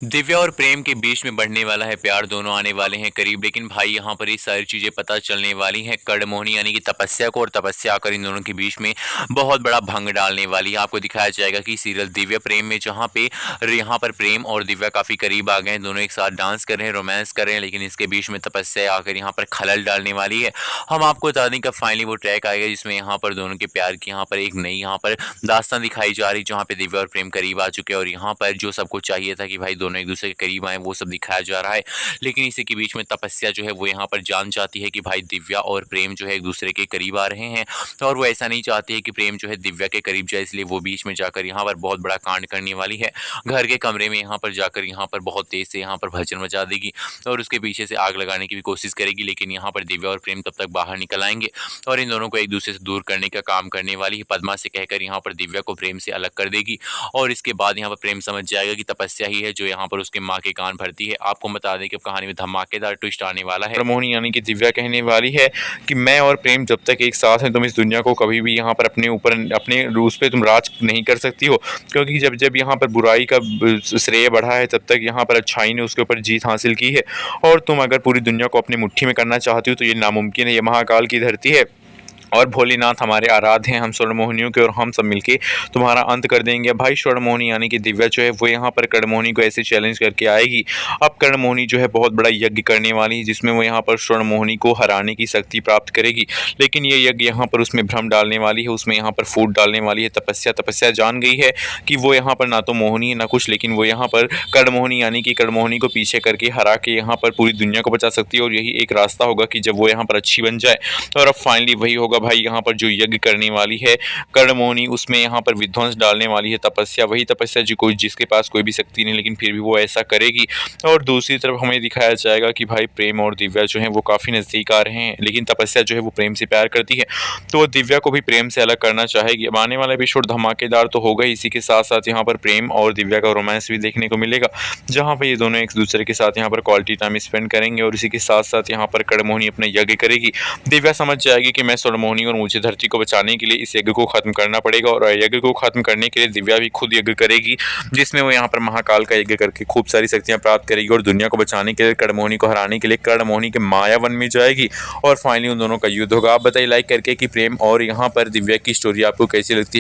दिव्या और प्रेम के बीच में बढ़ने वाला है प्यार, दोनों आने वाले हैं करीब। लेकिन भाई यहाँ पर ये सारी चीजें पता चलने वाली हैं कड़मोहनी यानी कि तपस्या को, और तपस्या आकर इन दोनों के बीच में बहुत बड़ा भंग डालने वाली है। आपको दिखाया जाएगा कि सीरियल दिव्या प्रेम में जहाँ पे यहाँ पर प्रेम और दिव्या काफी करीब आ गए हैं, दोनों एक साथ डांस कर रहे हैं, रोमांस कर रहे हैं, लेकिन इसके बीच में तपस्या आकर यहाँ पर खलल डालने वाली है। हम आपको बता दें कि फाइनली वो ट्रैक आएगा जिसमें यहाँ पर दोनों के प्यार की यहाँ पर एक नई यहाँ पर दास्तान दिखाई जा रही, जहाँ पे दिव्या और प्रेम करीब आ चुके हैं और यहाँ पर जो सबको चाहिए था कि भाई दोनों एक दूसरे के करीब आए वो सब दिखाया जा रहा है। लेकिन इसी के बीच में तपस्या जो है वो यहाँ पर जान चाहती है कि भाई दिव्या और प्रेम जो है एक दूसरे के करीब आ रहे हैं, और वो ऐसा नहीं चाहती है कि प्रेम जो है दिव्या के करीब जाए, इसलिए वो बीच में जाकर यहाँ पर बहुत बड़ा कांड करने वाली है। घर के कमरे में यहाँ पर जाकर यहाँ पर बहुत तेज से यहाँ पर भजन मचा देगी और उसके पीछे से आग लगाने की भी कोशिश करेगी। लेकिन यहाँ पर दिव्या और प्रेम तब तक बाहर निकल आएंगे और इन दोनों को एक दूसरे से दूर करने का काम करने वाली है। पद्मा से कहकर यहाँ पर दिव्या को प्रेम से अलग कर देगी और इसके बाद यहाँ पर प्रेम समझ जाएगा कि तपस्या ही है जो यहाँ पर उसके माँ के कान भरती है। आपको बता दें कि अब कहानी में धमाकेदार ट्विस्ट आने वाला है। मोहिनी यानी कि दिव्या कहने वाली है कि मैं और प्रेम जब तक एक साथ हैं तुम इस दुनिया को कभी भी यहाँ पर अपने ऊपर अपने रूस पे तुम राज नहीं कर सकती हो, क्योंकि जब जब यहाँ पर बुराई का श्रेय बढ़ा है तब तक यहाँ पर अच्छाई ने उसके ऊपर जीत हासिल की है। और तुम अगर पूरी दुनिया को अपनी मुट्ठी में करना चाहती हो तो ये नामुमकिन है। ये महाकाल की धरती है और भोलेनाथ हमारे आराध्य हैं, हम स्वर्णमोहिनियों के, और हम सब मिलके तुम्हारा अंत कर देंगे। भाई स्वर्णमोहिनी यानी कि दिव्या जो है वो यहाँ पर कड़मोहिनी को ऐसे चैलेंज करके आएगी। अब कड़मोहिनी जो है बहुत बड़ा यज्ञ करने वाली है जिसमें वो यहाँ पर स्वर्णमोहिनी को हराने की शक्ति प्राप्त करेगी। लेकिन ये यज्ञ यहाँ पर उसमें भ्रम डालने वाली है, उसमें यहाँ पर फूट डालने वाली है। तपस्या जान गई है कि वो यहाँ पर ना तो मोहिनी है ना कुछ, लेकिन वो यहाँ पर कड़मोहिनी यानी कि कड़मोहिनी को पीछे करके हरा के यहाँ पर पूरी दुनिया को बचा सकती है। और यही एक रास्ता होगा कि जब वो यहाँ पर अच्छी बन जाए। और अब फाइनली वही होगा भाई, यहाँ पर जो यज्ञ करने वाली है कड़मोहिनी उसमें यहाँ पर विध्वंस डालने वाली है तपस्या, वही तपस्या जो कोई जिसके पास कोई भी शक्ति नहीं, लेकिन फिर भी वो ऐसा करेगी। और दूसरी तरफ हमें दिखाया जाएगा कि भाई प्रेम और दिव्या जो है वो काफ़ी नज़दीक आ रहे हैं, लेकिन तपस्या जो है वो प्रेम से प्यार करती है तो वो दिव्या को भी प्रेम से अलग करना चाहेगी। अब आने वाला एपिसोड धमाकेदार तो होगा, इसी के साथ साथ यहाँ पर प्रेम और दिव्या का रोमांस भी देखने को मिलेगा, जहाँ पर ये दोनों एक दूसरे के साथ यहाँ पर क्वालिटी टाइम स्पेंड करेंगे। और इसी के साथ साथ यहाँ पर कड़मोहिनी अपना यज्ञ करेगी। दिव्या समझ जाएगी कि मैं स्वर्णमोहिनी और मुझे धरती को बचाने के लिए इस यज्ञ को खत्म करना पड़ेगा, और यज्ञ को खत्म करने के लिए दिव्या भी खुद यज्ञ करेगी, जिसमें वो यहाँ पर महाकाल का यज्ञ करके खूब सारी शक्तियां प्राप्त करेगी। और दुनिया को बचाने के लिए, कड़मोहिनी को हराने के लिए कड़मोहिनी के मायावन में जाएगी और फाइनली उन दोनों का युद्ध होगा। आप बताइए लाइक करके कि प्रेम और यहाँ पर दिव्या की स्टोरी आपको कैसी लगती है।